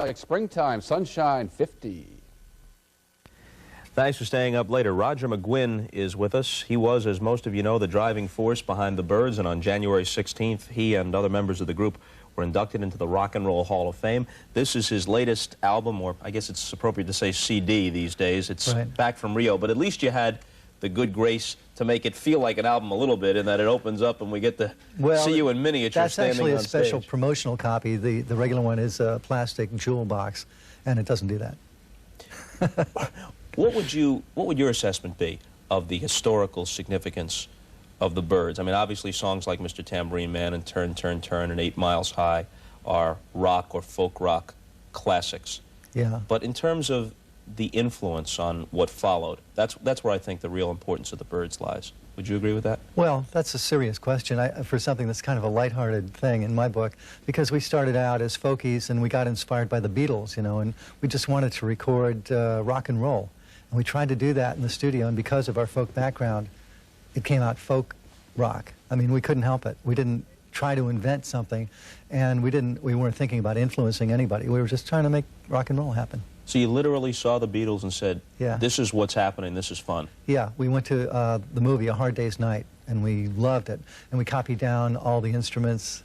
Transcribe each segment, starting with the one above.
like springtime, sunshine, 50. Thanks for staying up later. Roger McGuinn is with us. He was, as most of you know, the driving force behind the Byrds, and on January 16th, he and other members of the group were inducted into the Rock and Roll Hall of Fame. This is his latest album, or I guess it's appropriate to say CD these days. It's right. Back from Rio, but at least you had the good grace to make it feel like an album a little bit, in that it opens up and we get to see you in miniature standing on stage. That's actually a special promotional copy. The regular one is a plastic jewel box, and it doesn't do that. What would your assessment be of the historical significance of the Byrds? I mean, obviously songs like Mr. Tambourine Man and Turn, Turn, Turn and 8 Miles High are rock or folk rock classics. Yeah. But in terms of the influence on what followed, that's where I think the real importance of the Byrds lies. Would you agree with that? Well, that's a serious question for something that's kind of a lighthearted thing in my book, because we started out as folkies and we got inspired by the Beatles, you know, and we just wanted to record rock and roll. And we tried to do that in the studio, and because of our folk background, it came out folk rock. I mean, we couldn't help it. We didn't try to invent something, and we weren't thinking about influencing anybody. We were just trying to make rock and roll happen. So you literally saw the Beatles and said, yeah, this is what's happening, this is fun. Yeah, we went to the movie A Hard Day's Night, and we loved it. And we copied down all the instruments.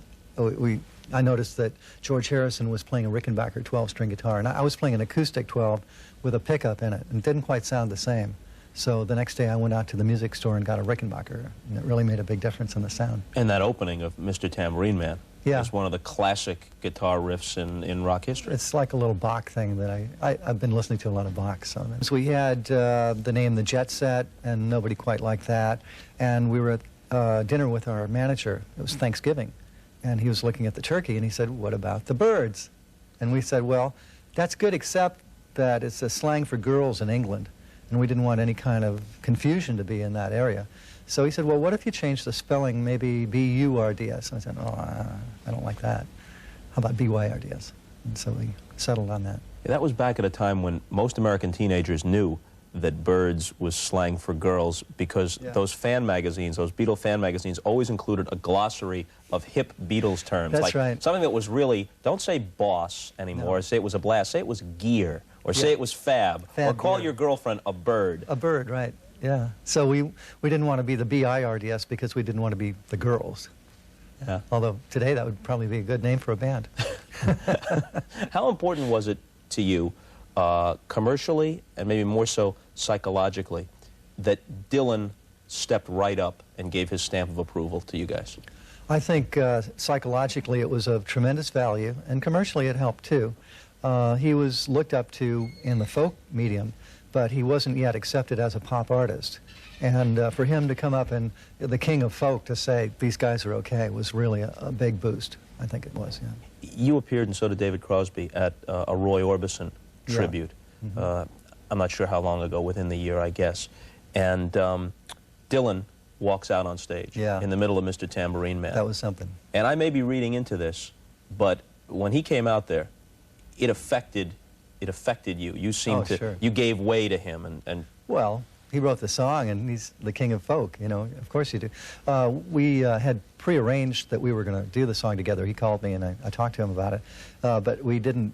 I noticed that George Harrison was playing a Rickenbacker 12-string guitar, and I was playing an acoustic 12 with a pickup in it, and it didn't quite sound the same. So the next day I went out to the music store and got a Rickenbacker, and it really made a big difference in the sound. And that opening of Mr. Tambourine Man yeah. is one of the classic guitar riffs in rock history. It's like a little Bach thing that I've been listening to a lot of Bach. So we had the name The Jet Set, and nobody quite liked that. And we were at dinner with our manager. It was Thanksgiving. And he was looking at the turkey, and he said, what about the Byrds? And we said, well, that's good, except that it's a slang for girls in England, and we didn't want any kind of confusion to be in that area. So he said, well, what if you change the spelling, maybe B-U-R-D-S? And I said, oh, I don't like that. How about B-Y-R-D-S? And so we settled on that. Yeah, that was back at a time when most American teenagers knew that Byrds was slang for girls, because yeah. those fan magazines, those Beatle fan magazines, always included a glossary of hip Beatles terms. That's like right. Something that was really, don't say boss anymore, no. Say it was a blast, say it was gear, or yeah. say it was fab, or call gear. your girlfriend a bird. A bird, right, yeah. So we didn't want to be the B-I-R-D-S because we didn't want to be the girls. Yeah. Although today that would probably be a good name for a band. How important was it to you, commercially, and maybe more so psychologically, that Dylan stepped right up and gave his stamp of approval to you guys? I think psychologically it was of tremendous value, and commercially it helped too. He was looked up to in the folk medium, but he wasn't yet accepted as a pop artist. And for him to come up and the king of folk to say, these guys are okay, was really a big boost. I think it was, yeah. You appeared, and so did David Crosby, at a Roy Orbison tribute. Yeah. Mm-hmm. I'm not sure how long ago, within the year, I guess. And Dylan walks out on stage yeah. in the middle of Mr. Tambourine Man. That was something. And I may be reading into this, but when he came out there, it affected you. You seemed to, sure. you gave way to him. And well, he wrote the song, and he's the king of folk, you know, of course you do. We had prearranged that we were going to do the song together. He called me, and I talked to him about it, but we didn't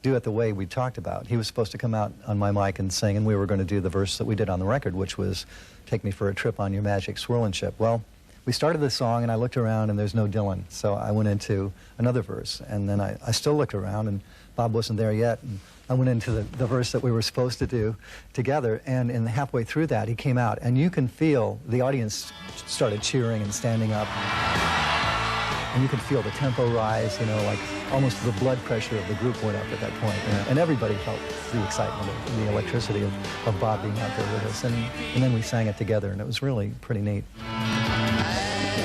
do it the way we talked about. He was supposed to come out on my mic and sing, and we were going to do the verse that we did on the record, which was, take me for a trip on your magic swirling ship. Well, we started the song, and I looked around, and there's no Dylan, so I went into another verse, and then I still looked around, and Bob wasn't there yet, and I went into the verse that we were supposed to do together, and halfway through that, he came out, and you can feel the audience started cheering and standing up, and you can feel the tempo rise, you know, like almost the blood pressure of the group went up at that point, and everybody felt the excitement of the electricity of Bob being out there with us, and then we sang it together, and it was really pretty neat.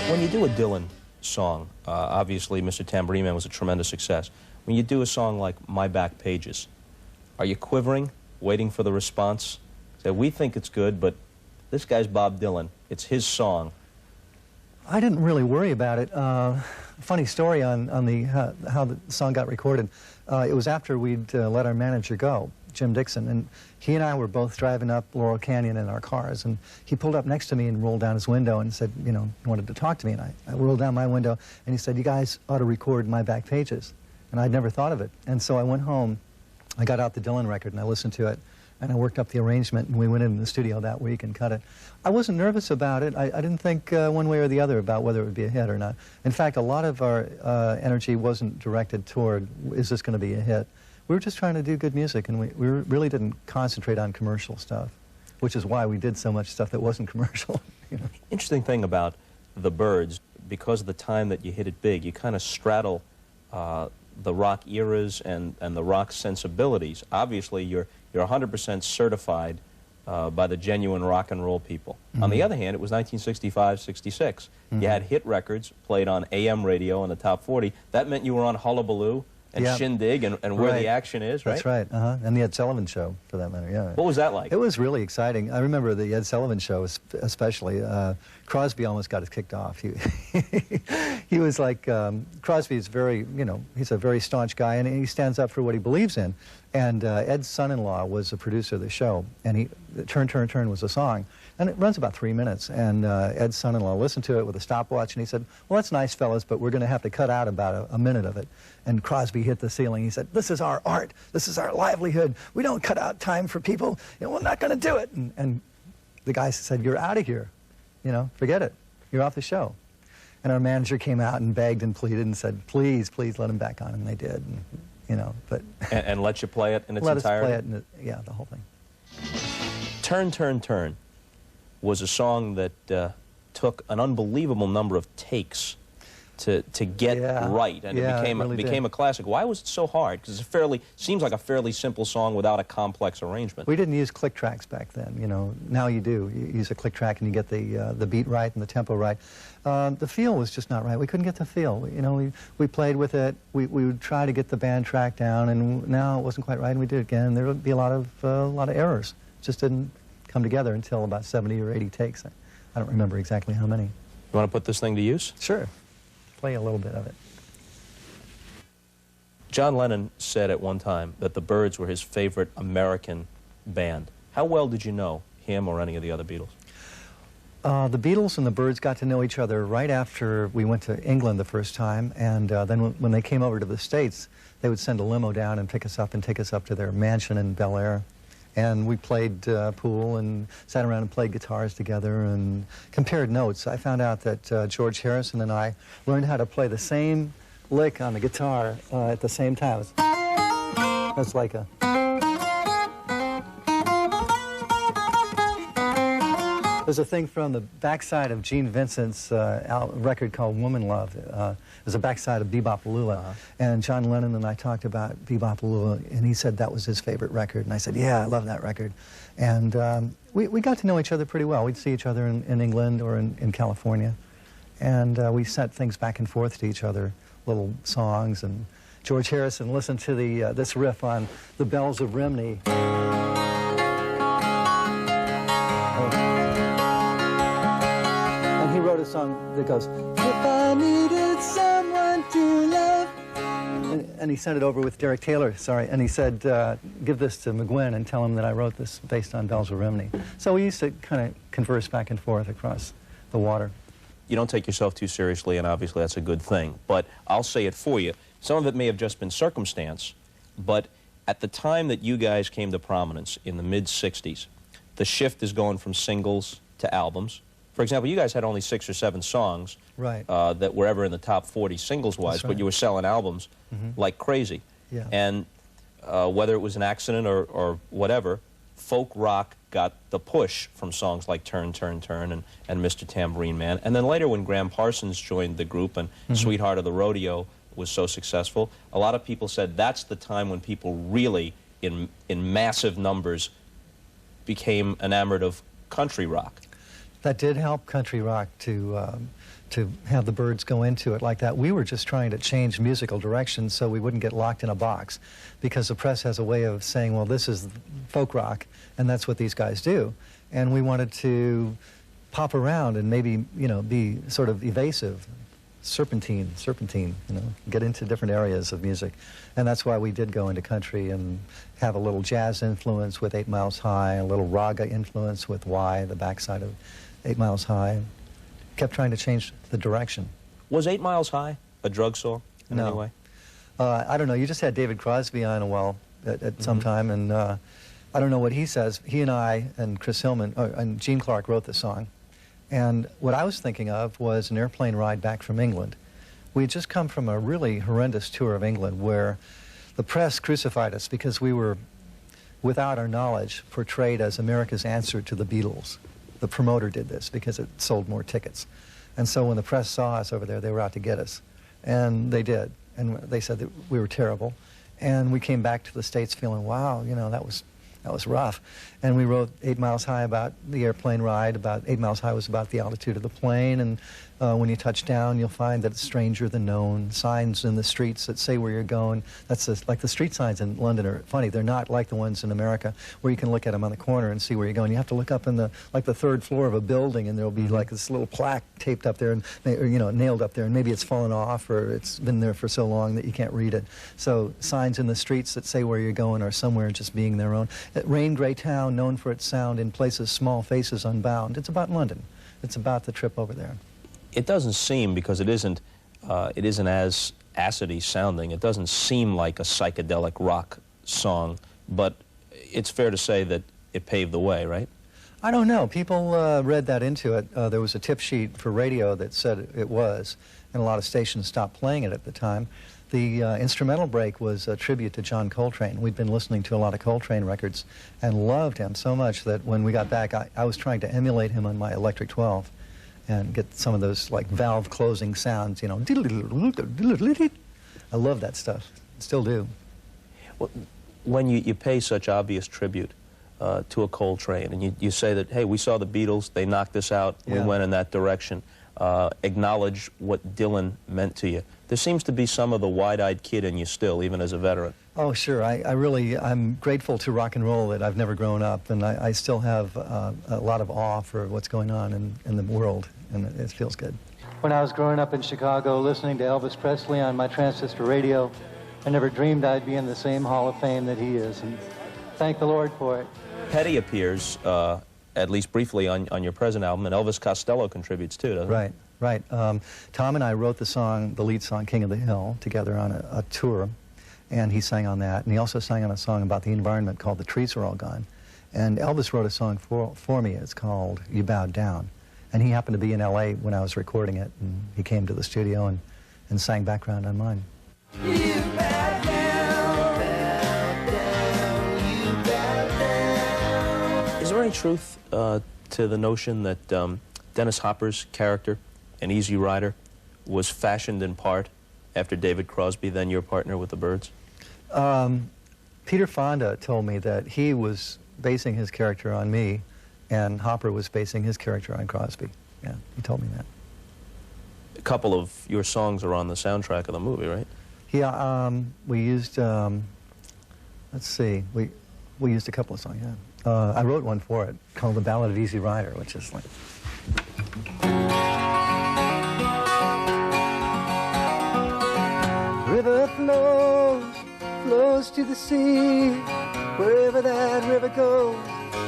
When you do a Dylan song, obviously Mr. Tambourine Man was a tremendous success. When you do a song like My Back Pages, are you quivering, waiting for the response? Say, we think it's good, but this guy's Bob Dylan. It's his song. I didn't really worry about it. Funny story on how the song got recorded. It was after we'd let our manager go, Jim Dixon, and he and I were both driving up Laurel Canyon in our cars, and he pulled up next to me and rolled down his window and said, you know, he wanted to talk to me, and I rolled down my window, and he said, you guys ought to record My Back Pages. and I'd never thought of it. And so I went home, I got out the Dylan record, and I listened to it, and I worked up the arrangement, and we went into the studio that week and cut it. I wasn't nervous about it. I didn't think one way or the other about whether it would be a hit or not. In fact, a lot of our energy wasn't directed toward, is this going to be a hit? We were just trying to do good music, and we really didn't concentrate on commercial stuff, which is why we did so much stuff that wasn't commercial. You know? Interesting thing about the Byrds, because of the time that you hit it big, you kind of straddle the rock eras and the rock sensibilities. Obviously, you're 100% certified by the genuine rock and roll people. On the other hand, it was 1965, 66. You had hit records played on AM radio in the top 40. That meant you were on Hullabaloo and Shindig and Where the Action Is, right? That's right, and the Ed Sullivan Show, for that matter, yeah. What was that like? It was really exciting. I remember the Ed Sullivan Show especially. Crosby almost got us kicked off. He was like, Crosby's very, you know, he's a very staunch guy, and he stands up for what he believes in. And Ed's son-in-law was the producer of the show, and Turn, Turn, Turn was a song. And it runs about 3 minutes, and Ed's son-in-law listened to it with a stopwatch, and he said, well, that's nice, fellas, but we're going to have to cut out about a minute of it. And Crosby hit the ceiling. He said, this is our art. This is our livelihood. We don't cut out time for people. You know, we're not going to do it. And the guy said, you're out of here. You know, forget it. You're off the show. And our manager came out and begged and pleaded and said, please, please let him back on, and they did. And, you know, but... and let you play it in its entirety? entirety? Let us play it, yeah, the whole thing. Turn, Turn, Turn was a song that took an unbelievable number of takes to get right, and it became a classic. Why was it so hard? Because it seems like a fairly simple song without a complex arrangement. We didn't use click tracks back then, you know. Now you do. You use a click track and you get the beat right and the tempo right. The feel was just not right. We couldn't get the feel. You know, we played with it. We would try to get the band track down, and now it wasn't quite right, and we did it again. There would be a lot of errors. It just didn't come together until about 70 or 80 takes. I don't remember exactly how many. You want to put this thing to use? Sure. Play a little bit of it. John Lennon said at one time that the Byrds were his favorite American band. How well did you know him or any of the other Beatles? The Beatles and the Byrds got to know each other right after we went to England the first time, and then when they came over to the States, they would send a limo down and pick us up and take us up to their mansion in Bel Air. And we played pool and sat around and played guitars together and compared notes. I found out that George Harrison and I learned how to play the same lick on the guitar at the same time. It's like a... There's a thing from the backside of Gene Vincent's record called Woman Love. There's a backside of Bebop-A-Lula. And John Lennon and I talked about Bebop-A-Lula, and he said that was his favorite record. And I said, yeah, I love that record. And we got to know each other pretty well. We'd see each other in England or in California. And we sent things back and forth to each other, little songs. And George Harrison listened to this riff on The Bells of Rimney. He wrote a song that goes, if I needed someone to love, and he sent it over with Derek Taylor, and he said, give this to McGuinn and tell him that I wrote this based on Bells of Rimney. So we used to kind of converse back and forth across the water. You don't take yourself too seriously, and obviously that's a good thing, but I'll say it for you. Some of it may have just been circumstance, but at the time that you guys came to prominence in the mid-'60s, the shift is going from singles to albums. For example, you guys had only 6 or 7 songs that were ever in the top 40 singles-wise, but you were selling albums like crazy. Yeah. And whether it was an accident or whatever, folk rock got the push from songs like Turn, Turn, Turn and Mr. Tambourine Man. And then later when Graham Parsons joined the group and Sweetheart of the Rodeo was so successful, a lot of people said that's the time when people really, in massive numbers, became enamored of country rock. That did help country rock to have the Byrds go into it like that. We were just trying to change musical direction so we wouldn't get locked in a box, because the press has a way of saying, well, this is folk rock, and that's what these guys do. And we wanted to pop around and maybe, you know, be sort of evasive, serpentine, you know, get into different areas of music. And that's why we did go into country and have a little jazz influence with 8 Miles High, a little raga influence with Y, the backside of 8 Miles High. Kept trying to change the direction. Was 8 Miles High a drug song in any way? I don't know, you just had David Crosby on a while at some time, and I don't know what he says. He and I and Chris Hillman and Gene Clark wrote the song. And what I was thinking of was an airplane ride back from England. We had just come from a really horrendous tour of England where the press crucified us because we were, without our knowledge, portrayed as America's answer to the Beatles. The promoter did this because it sold more tickets. And so when the press saw us over there, they were out to get us. And they did. And they said that we were terrible. And we came back to the States feeling, wow, you know, that was rough. And we wrote 8 Miles High about the airplane ride. About 8 Miles High was about the altitude of the plane. And when you touch down, you'll find that it's stranger than known. Signs in the streets that say where you're going. That's like the street signs in London are funny. They're not like the ones in America where you can look at them on the corner and see where you're going. You have to look up in the third floor of a building, and there'll be like this little plaque taped up there, and you know, nailed up there, and maybe it's fallen off or it's been there for so long that you can't read it. So signs in the streets that say where you're going are somewhere just being their own. Rain Grey Town, known for its sound, in places small faces unbound. It's about London. It's about the trip over there. It doesn't seem, because it isn't as acidy sounding, it doesn't seem like a psychedelic rock song, but it's fair to say that it paved the way, right? I don't know. People read that into it. There was a tip sheet for radio that said it was, and a lot of stations stopped playing it at the time. The instrumental break was a tribute to John Coltrane. We'd been listening to a lot of Coltrane records and loved him so much that when we got back, I was trying to emulate him on my Electric 12 and get some of those like valve closing sounds, you know. I love that stuff. Still do. Well, when you pay such obvious tribute to a Coltrane, and you say that, hey, we saw the Beatles, they knocked us out, we went in that direction, acknowledge what Dylan meant to you. There seems to be some of the wide-eyed kid in you still, even as a veteran. Oh, sure. I'm grateful to rock and roll that I've never grown up, and I still have a lot of awe for what's going on in the world, and it feels good. When I was growing up in Chicago listening to Elvis Presley on my transistor radio, I never dreamed I'd be in the same Hall of Fame that he is, and thank the Lord for it. Petty appears, at least briefly, on your present album, and Elvis Costello contributes too, doesn't he? Right. Right. Tom and I wrote the lead song, King of the Hill, together on a tour, and he sang on that. And he also sang on a song about the environment called The Trees Are All Gone. And Elvis wrote a song for me. It's called You Bowed Down. And he happened to be in L.A. when I was recording it, and he came to the studio and sang background on mine. You bowed down, you bowed down. Is there any truth to the notion that Dennis Hopper's character, an Easy Rider, was fashioned in part after David Crosby, then your partner with the Byrds? Peter Fonda told me that he was basing his character on me, and Hopper was basing his character on Crosby. Yeah, he told me that. A couple of your songs are on the soundtrack of the movie, right? Yeah, we used, let's see, we used a couple of songs, yeah. I wrote one for it called The Ballad of Easy Rider, which is like... River flows to the sea. Wherever that river goes,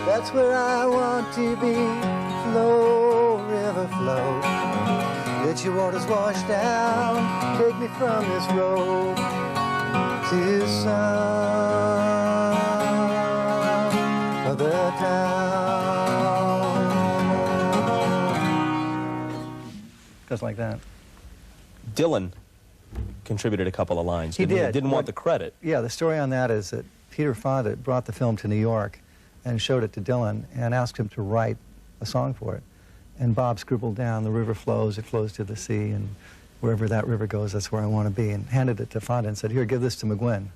that's where I want to be. Flow, river, flow. Let your waters wash down. Take me from this road to some other town. Just like that. Dylan contributed a couple of lines. He did. Didn't want the credit. Yeah, the story on that is that Peter Fonda brought the film to New York and showed it to Dylan and asked him to write a song for it. And Bob scribbled down, the river flows, it flows to the sea, and wherever that river goes, that's where I want to be, and handed it to Fonda and said, here, give this to McGuinn.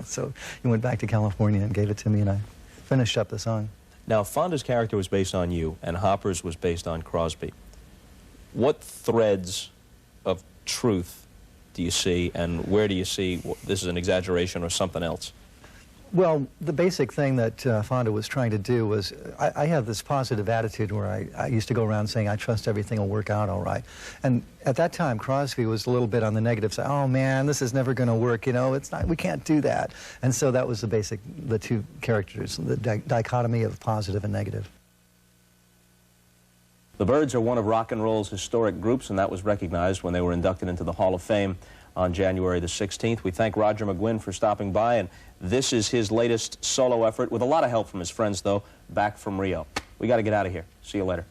So he went back to California and gave it to me, and I finished up the song. Now, Fonda's character was based on you, and Hopper's was based on Crosby. What threads of truth do you see, and where do you see this is an exaggeration or something else? Well, the basic thing that Fonda was trying to do was, I have this positive attitude where I used to go around saying, I trust everything will work out all right. And at that time, Crosby was a little bit on the negative side. Oh man, this is never going to work, you know, it's not, we can't do that. And so that was the two characters, the dichotomy of positive and negative. The Byrds are one of rock and roll's historic groups, and that was recognized when they were inducted into the Hall of Fame on January the 16th. We thank Roger McGuinn for stopping by, and this is his latest solo effort, with a lot of help from his friends, though, back from Rio. We got to get out of here. See you later.